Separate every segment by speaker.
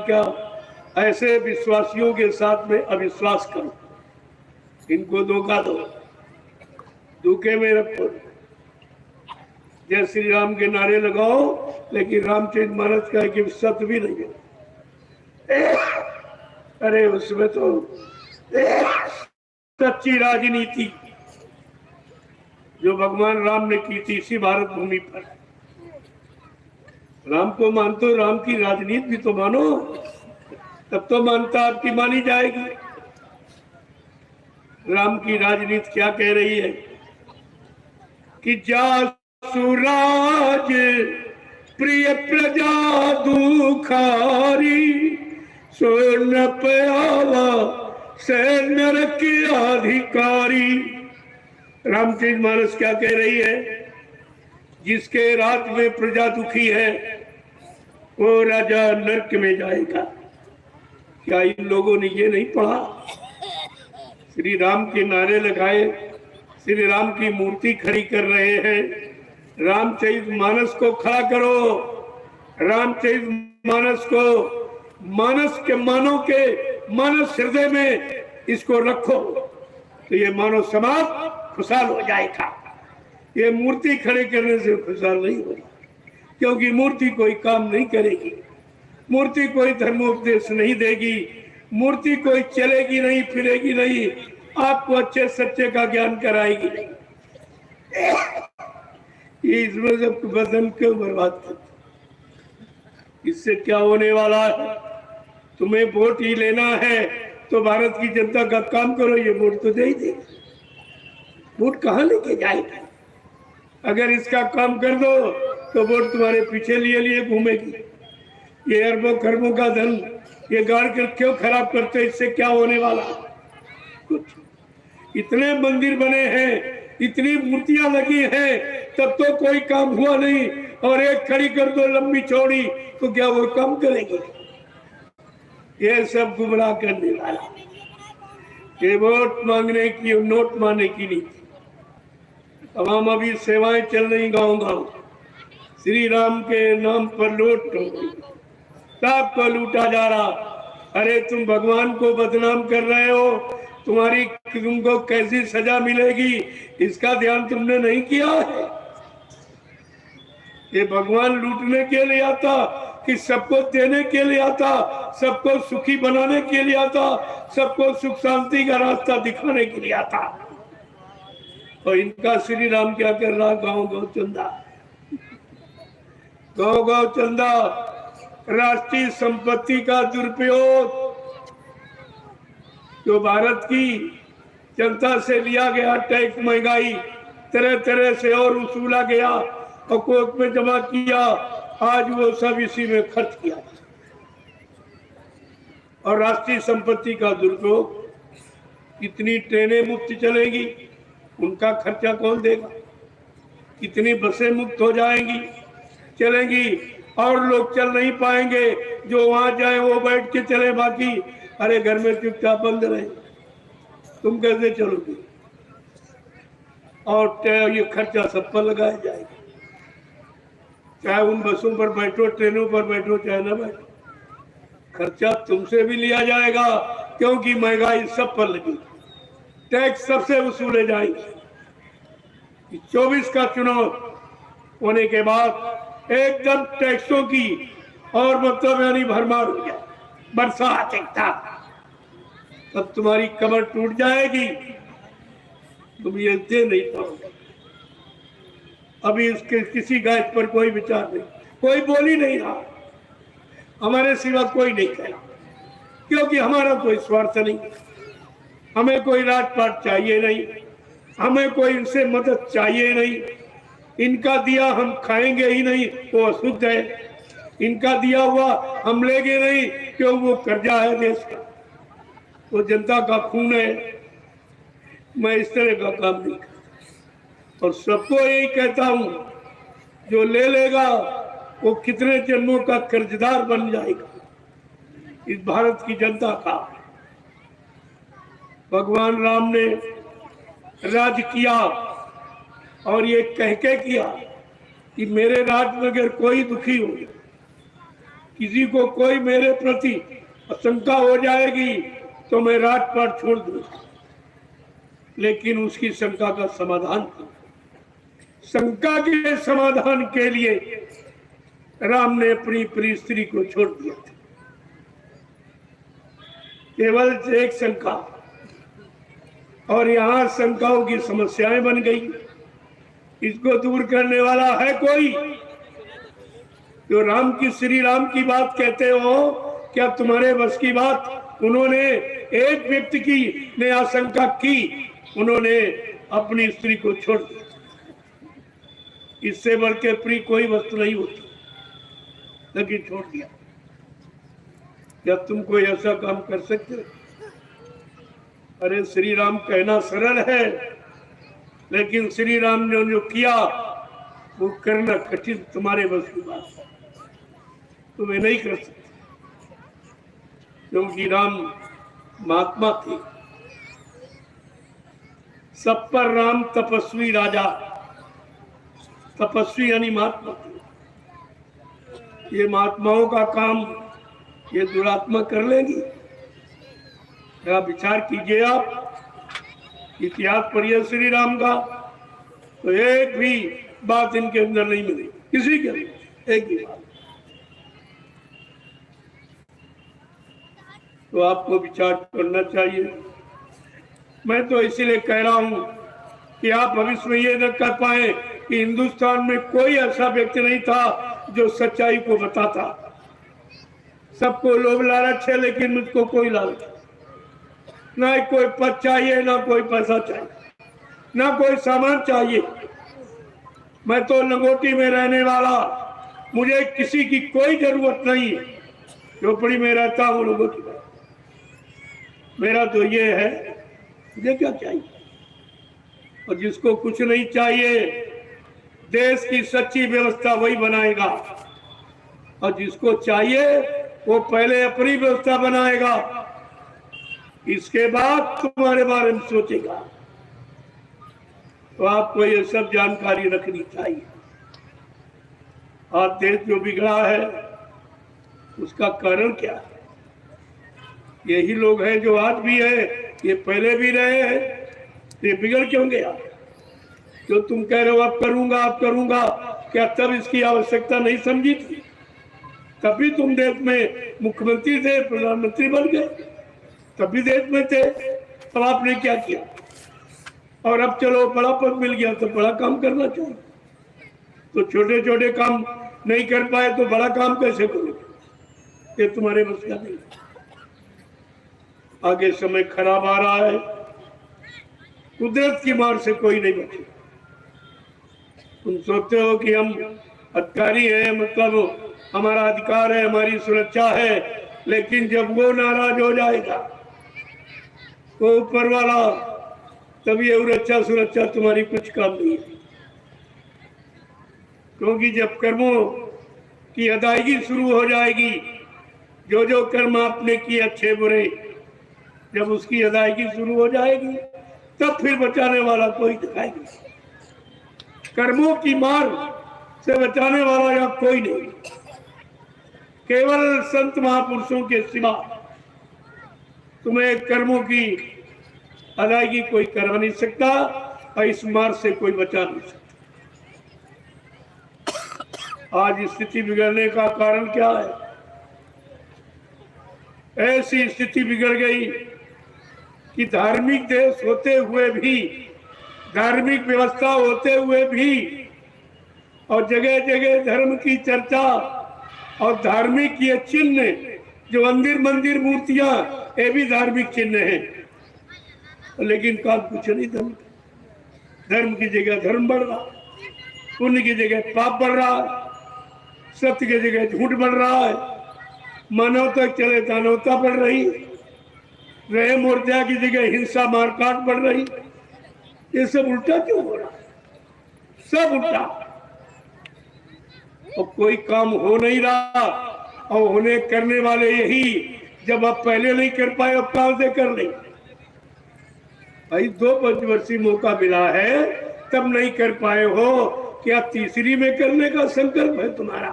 Speaker 1: क्या, ऐसे विश्वासियों के साथ में अविश्वास करो, इनको धोखा दो, धोखे में रखो। जय श्री राम के नारे लगाओ, लेकिन रामचरितमानस का एक सत्य भी नहीं है। अरे उसमें तो सच्ची राजनीति जो भगवान राम ने की थी इसी भारत भूमि पर। राम को मानते हो, राम की राजनीति भी तो मानो, तब तो मानता आपकी मानी जाएगी। राम की राजनीति क्या कह रही है कि जासुराज प्रिय प्रजा दुखारी, सो न पावा सैन्य के अधिकारी। रामचरितमानस क्या कह रही है, जिसके राज में प्रजा दुखी है वो राजा नरक में जाएगा। क्या इन लोगों ने ये नहीं पढ़ा? श्री राम के नारे लगाए, श्री राम की मूर्ति खड़ी कर रहे हैं। रामचरितमानस को खड़ा करो, रामचरितमानस को मानस के मानव के मानस हृदय में इसको रखो, तो ये मानव समाज खुशहाल हो जाएगा। ये मूर्ति खड़े करने से खुशहाल नहीं होगी, क्योंकि मूर्ति कोई काम नहीं करेगी, मूर्ति कोई धर्मोपदेश नहीं देगी, मूर्ति कोई चलेगी नहीं, फिरेगी नहीं, आपको अच्छे सच्चे का ज्ञान कराएगी नहीं। ये इसमें जब बदन क्यों बर्बाद करते, इससे क्या होने वाला है? तुम्हें वोट ही लेना है तो भारत की जनता का काम करो, ये वोट तो दे ही दे। वोट कहाँ लेके जाएगा? अगर इसका काम कर दो तो वोट तुम्हारे पीछे लिए लिए घूमेगी। ये अरबों खरबों का धन ये गाड़ कर क्यों खराब करते, इससे क्या होने वाला? कुछ। इतने मंदिर बने हैं, इतनी मूर्तियां लगी हैं, तब तो कोई काम हुआ नहीं, और एक खड़ी कर दो लंबी चौड़ी तो क्या वो काम करेगी? ये सब गुमराह करने वाला, ये वोट मांगने की, नोट मांगने की नहीं। तमाम अभी सेवाएं चल रही गांव गांव, श्री राम के नाम पर लूट हो गई, सबको लूटा जा रहा। अरे तुम भगवान को बदनाम कर रहे हो, तुमको कैसी सजा मिलेगी इसका ध्यान तुमने नहीं किया है। ये भगवान लूटने के लिए आता कि सबको देने के लिए आता, सबको सुखी बनाने के लिए आता, सबको सुख शांति का रास्ता दिखाने के लिए आता। और इनका श्री राम क्या कर रहा? गांव गांव चंदा, गांव गांव चंदा, राष्ट्रीय संपत्ति का दुरुपयोग, जो भारत की जनता से लिया गया टैक्स, महंगाई तरह तरह से और वसूला गया और कोर्ट में जमा किया, आज वो सब इसी में खर्च किया। और राष्ट्रीय संपत्ति का दुरुपयोग, कितनी ट्रेनें मुफ्त चलेंगी, उनका खर्चा कौन देगा? कितनी बसें मुफ्त हो जाएंगी, चलेंगी, और लोग चल नहीं पाएंगे, जो वहां जाए वो बैठ के चले, बाकी अरे घर में चुपचाप बंद रहे। तुम कैसे चलोगे? और ये खर्चा सब पर लगाया जाएगा, चाहे उन बसों पर बैठो, ट्रेनों पर बैठो, चाहे ना बैठो, खर्चा तुमसे भी लिया जाएगा, क्योंकि महंगाई सब पर लगी, टैक्स सबसे वसूले जाएंगे। 24 का चुनाव होने के बाद एकदम टैक्सों की और मतलब यानी भरमार हो गया, बरसात एकता, तब तुम्हारी कमर टूट जाएगी, तुम ये दे नहीं पाओगे। अभी इसके किसी का इस पर कोई विचार नहीं, कोई बोल ही नहीं रहा, हमारे सिवा कोई नहीं कह रहा, क्योंकि हमारा कोई स्वार्थ नहीं, हमें कोई राजपाट चाहिए नहीं, हमें कोई इनसे मदद चाहिए नहीं, इनका दिया हम खाएंगे ही नहीं, वो अशुद्ध है, इनका दिया हुआ हम लेंगे नहीं, क्यों वो कर्जा है देश का, वो जनता का खून है। मैं इस तरह का काम नहीं करता, और सबको यही कहता हूं, जो ले लेगा वो कितने जन्मों का कर्जदार बन जाएगा इस भारत की जनता का। भगवान राम ने राज किया, और ये कह के किया कि मेरे राज में अगर कोई दुखी हो, किसी को कोई मेरे प्रति शंका हो जाएगी तो मैं राजपाट छोड़ दूंगा, लेकिन उसकी शंका का समाधान करूं। शंका के समाधान के लिए राम ने अपनी प्रिय स्त्री को छोड़ दिया था। केवल एक शंका, और यहाँ शंकाओं की समस्याएं बन गई। इसको दूर करने वाला है कोई? जो राम की, श्री राम की बात कहते हो, क्या तुम्हारे बस की बात? उन्होंने एक व्यक्ति की ने आशंका की, उन्होंने अपनी स्त्री को छोड़ दिया। इससे बढ़ के प्रिय कोई वस्तु नहीं होती, लेकिन छोड़ दिया। क्या तुम कोई ऐसा काम कर सकते हो? अरे श्री राम कहना सरल है, लेकिन श्री राम ने जो किया वो करना कठिन, तुम्हारे बस की बात है, तुम्हें नहीं कर सकते। क्योंकि राम महात्मा थे, सब पर राम तपस्वी राजा, तपस्वी यानी महात्मा थे। ये महात्माओं का काम ये दुरात्मा कर लेगी? क्या विचार कीजिए आप, इतिहास पढ़िए श्री राम का, तो एक भी बात इनके अंदर नहीं मिली, किसी के अंदर एक भी बात। तो आपको विचार करना चाहिए। मैं तो इसीलिए कह रहा हूं कि आप भविष्य में ये न कर पाए कि हिंदुस्तान में कोई ऐसा व्यक्ति नहीं था जो सच्चाई को बताता। सबको लोभ लालच है, लेकिन मुझको कोई लालच नहीं। ना कोई पद चाहिए, ना कोई पैसा चाहिए, ना कोई सामान चाहिए। मैं तो लंगोटी में रहने वाला, मुझे किसी की कोई जरूरत नहीं है। झोपड़ी में रहता हूँ लंगोटी में, मेरा तो ये है, मुझे क्या चाहिए? और जिसको कुछ नहीं चाहिए, देश की सच्ची व्यवस्था वही बनाएगा, और जिसको चाहिए वो पहले अपनी व्यवस्था बनाएगा, इसके बाद तुम्हारे बारे में सोचेगा। तो आपको ये सब जानकारी रखनी चाहिए। आज देश जो बिगड़ा है उसका कारण क्या है? यही लोग हैं जो आज भी है, ये पहले भी रहे हैं। ये बिगड़ क्यों गया? जो तुम कह रहे हो अब करूंगा, अब करूंगा, क्या तब इसकी आवश्यकता नहीं समझी थी? तभी तुम देश में मुख्यमंत्री थे, प्रधानमंत्री बन गए, तभी देश में थे। तब आपने क्या किया? और अब चलो बड़ा पद मिल गया तो बड़ा काम करना चाहिए। तो छोटे छोटे काम नहीं कर पाए तो बड़ा काम कैसे करोगे? ये तुम्हारे बस का नहीं। आगे समय खराब आ रहा है, कुदरत की मार से कोई नहीं बचे। तुम सोचते हो कि हम अधिकारी हैं, मतलब हमारा अधिकार है, हमारी सुरक्षा है, लेकिन जब वो नाराज हो जाएगा तो ऊपर वाला, तब ये सुरक्षा तुम्हारी कुछ काम नहीं है। क्योंकि जब कर्मों की अदायगी शुरू हो जाएगी, जो जो कर्म आपने किए अच्छे बुरे, जब उसकी अदायगी शुरू हो जाएगी तब फिर बचाने वाला कोई दिखाई नहीं। कर्मों की मार से बचाने वाला या कोई नहीं, केवल संत महापुरुषों के सिवा तुम्हें कर्मों की अदायगी कोई करा नहीं सकता, और इस मार से कोई बचा नहीं सकता। आज स्थिति बिगड़ने का कारण क्या है? ऐसी स्थिति बिगड़ गई कि धार्मिक देश होते हुए भी, धार्मिक व्यवस्था होते हुए भी, और जगह जगह धर्म की चर्चा और धार्मिक ये चिन्ह, जो मंदिर मंदिर मूर्तियां, ये भी धार्मिक चिन्ह हैं, लेकिन काम कुछ नहीं। धर्म की जगह धर्म बढ़ रहा, पुण्य की जगह पाप बढ़ रहा है, सत्य की जगह झूठ बढ़ रहा है, मानवता चले दानवता बढ़ रही, रहे मूर्तियां की जगह हिंसा मारकाट बढ़ रही। ये सब उल्टा क्यों हो रहा है? सब उल्टा, और कोई काम हो नहीं रहा, और होने करने वाले यही, जब आप पहले नहीं कर पाए अब कहां से कर ले? भाई 2 पंचवर्षीय मौका मिला है, तब नहीं कर पाए हो, क्या तीसरी में करने का संकल्प है तुम्हारा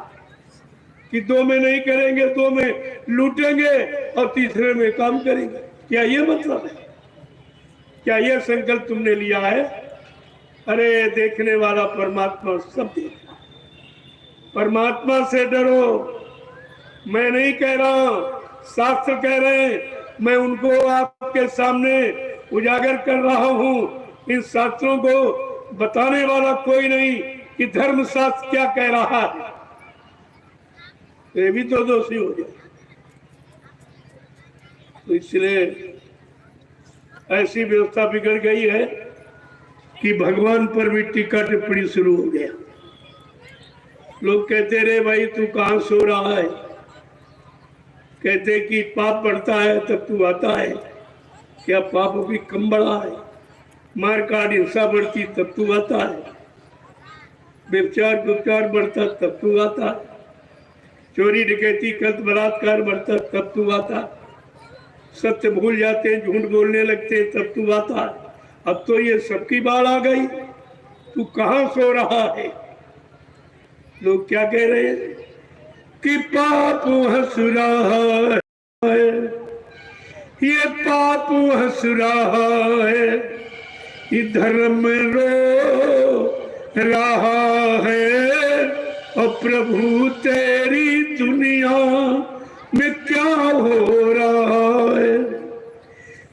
Speaker 1: कि 2 में नहीं करेंगे, 2 में लूटेंगे और तीसरे में काम करेंगे। क्या ये मतलब है? क्या ये संकल्प तुमने लिया है? अरे देखने वाला परमात्मा सब देख रहा है। परमात्मा से डरो। मैं नहीं कह रहा, शास्त्र कह रहे हैं, मैं उनको आपके सामने उजागर कर रहा हूं। इन शास्त्रों को बताने वाला कोई नहीं कि धर्मशास्त्र क्या कह रहा है, ये भी तो दोषी हो जाए। तो इसलिए ऐसी व्यवस्था बिगड़ गई है कि भगवान पर भी टीका टिप्पणी शुरू हो गया। लोग कहते रहे भाई तू कहां सो रहा है, कहते कि पाप बढ़ता है तब तू आता है, क्या पाप भी कम बढ़ा है? मार काट हिंसा बढ़ती तब तू आता है, व्यभिचार दुष्कार बढ़ता तब तू आता है, चोरी डकैती कत्ल बलात्कार बढ़ता तब तू आता है, सत्य भूल जाते हैं, झूठ बोलने लगते हैं तब तू आता है। अब तो ये सबकी बाढ़ आ गई, तू कहां सो रहा है? लोग क्या कह रहे हैं कि पाप हंस रहा है, ये पाप हंस रहा है, ये धर्म रो रहा है, और प्रभु तेरी दुनिया में क्या हो रहा है?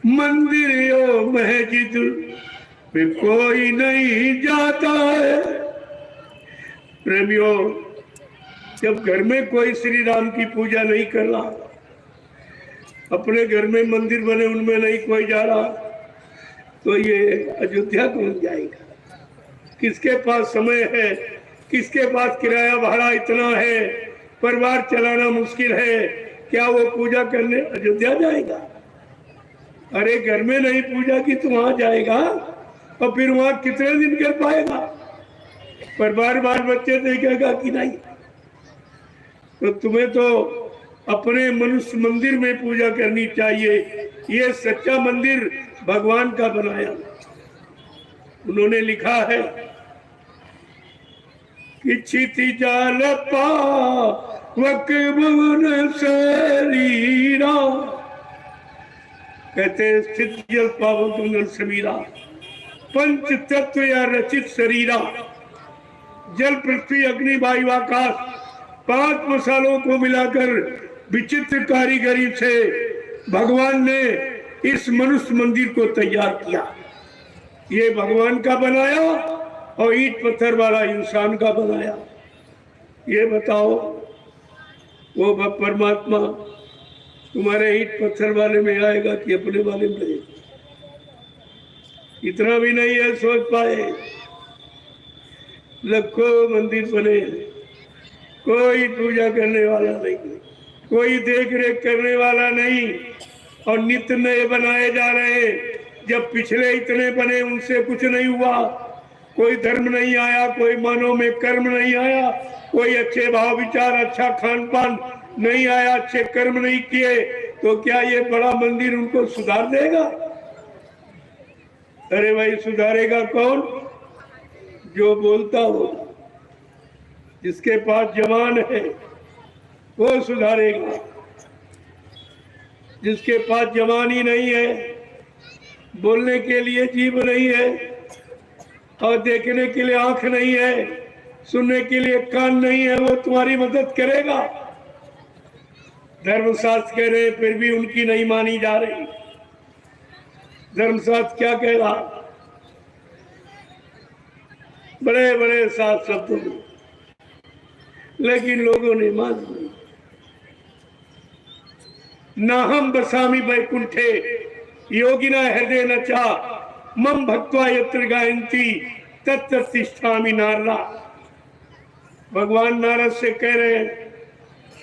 Speaker 1: मंदिर और मस्जिद में कोई नहीं जाता है। प्रेमियों, जब घर में कोई श्री राम की पूजा नहीं कर रहा, अपने घर में मंदिर बने उनमें नहीं कोई जा रहा, तो ये अयोध्या कौन जाएगा? किसके पास समय है? किसके पास किराया भाड़ा इतना है, परिवार चलाना मुश्किल है, क्या वो पूजा करने अयोध्या जाएगा? अरे घर में नहीं पूजा की तो वहां जाएगा, और फिर वहां कितने दिन कर पाएगा? परिवार बाल बच्चे देखेगा कि नहीं? तो तुम्हें तो अपने मनुष्य मंदिर में पूजा करनी चाहिए। ये सच्चा मंदिर भगवान का बनाया। उन्होंने लिखा है कि क्षिति जाल पावक भुवन शरीरा, कहते स्थित जल पावक भुवन शरीरा, पंच तत्व या रचित शरीरा, जल पृथ्वी अग्नि वायु आकाश 5 मसालों को मिलाकर विचित्र कारीगरी से भगवान ने इस मनुष्य मंदिर को तैयार किया। ये भगवान का बनाया और ईंट पत्थर वाला इंसान का बनाया। ये बताओ वो परमात्मा तुम्हारे ईंट पत्थर वाले में आएगा कि अपने वाले में रहेगा? इतना भी नहीं है सोच पाए। लाखों मंदिर बने, कोई पूजा करने वाला नहीं, कोई देख रेख करने वाला नहीं, और नित्य नए बनाए जा रहे। जब पिछले इतने बने उनसे कुछ नहीं हुआ, कोई धर्म नहीं आया, कोई मानव में कर्म नहीं आया, कोई अच्छे भाव विचार अच्छा खान पान नहीं आया, अच्छे कर्म नहीं किए, तो क्या ये बड़ा मंदिर उनको सुधार देगा? अरे भाई सुधारेगा कौन? जो बोलता होगा, जिसके पास जवान है वो सुधारेगा। जिसके पास जवानी नहीं है, बोलने के लिए जीभ नहीं है, और देखने के लिए आंख नहीं है, सुनने के लिए कान नहीं है, वो तुम्हारी मदद करेगा? धर्मशास्त्र कह रहे फिर भी उनकी नहीं मानी जा रही। धर्मशास्त्र क्या कह रहा? बड़े बड़े साफ शब्दों में, लेकिन लोगों ने मान ली। नाहम बसामी वैकुंठे योगिना हृदय न चा मम भक्त्वा यत्र गायन्ति तत्र तिष्ठामि नारदा। भगवान नारद से कह रहे हैं,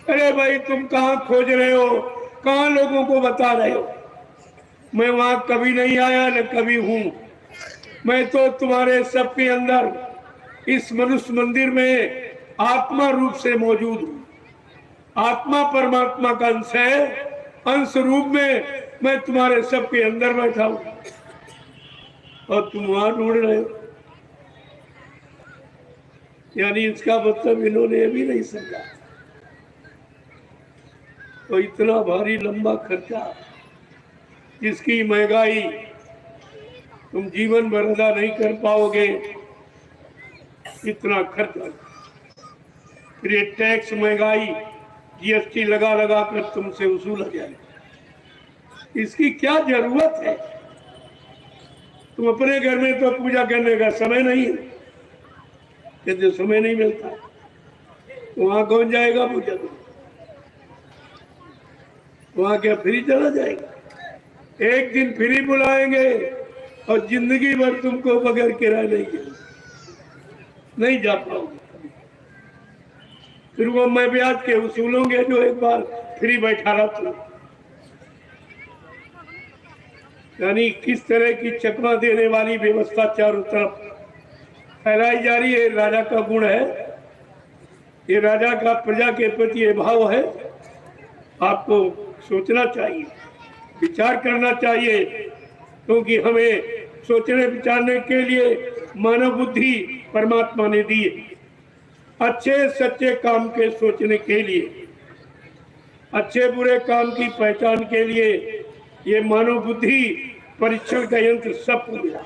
Speaker 1: अरे भाई तुम कहाँ खोज रहे हो, कहाँ लोगों को बता रहे हो? मैं वहां कभी नहीं आया न कभी हूं। मैं तो तुम्हारे सबके अंदर इस मनुष्य मंदिर में आत्मा रूप से मौजूद हूं। आत्मा परमात्मा का अंश है, अंश रूप में मैं तुम्हारे सबके अंदर बैठा हूं, और तुम वहां ढूंढ रहे हो। यानी इसका मतलब इन्होंने अभी नहीं समझा। तो इतना भारी लंबा खर्चा, जिसकी महंगाई तुम जीवन भर अदा नहीं कर पाओगे, इतना खर्चा। फिर ये टैक्स, महंगाई, जीएसटी लगा लगा कर तुमसे वसूला जाए, इसकी क्या जरूरत है? तुम अपने घर में तो पूजा करने का समय नहीं है, यदि समय नहीं मिलता तो वहां कौन जाएगा पूजा करने? वहां क्या फ्री चला जाएगा? एक दिन फ्री बुलाएंगे और जिंदगी भर तुमको बगैर किराए नहीं जा पाओगे। फिर वो मैं ब्याज के वसूलोंगे जो एक बार फ्री बैठा रहा था। यानी किस तरह की चकमा देने वाली व्यवस्था चारों तरफ फैलाई जा रही है। राजा का गुण है, ये राजा का प्रजा के प्रति ये भाव है। आपको सोचना चाहिए, विचार करना चाहिए, क्योंकि हमें सोचने विचारने के लिए मानव बुद्धि परमात्मा ने दी है। अच्छे सच्चे काम के सोचने के लिए, अच्छे बुरे काम की पहचान के लिए ये मानव बुद्धि परीक्षण का यंत्र सबको मिला।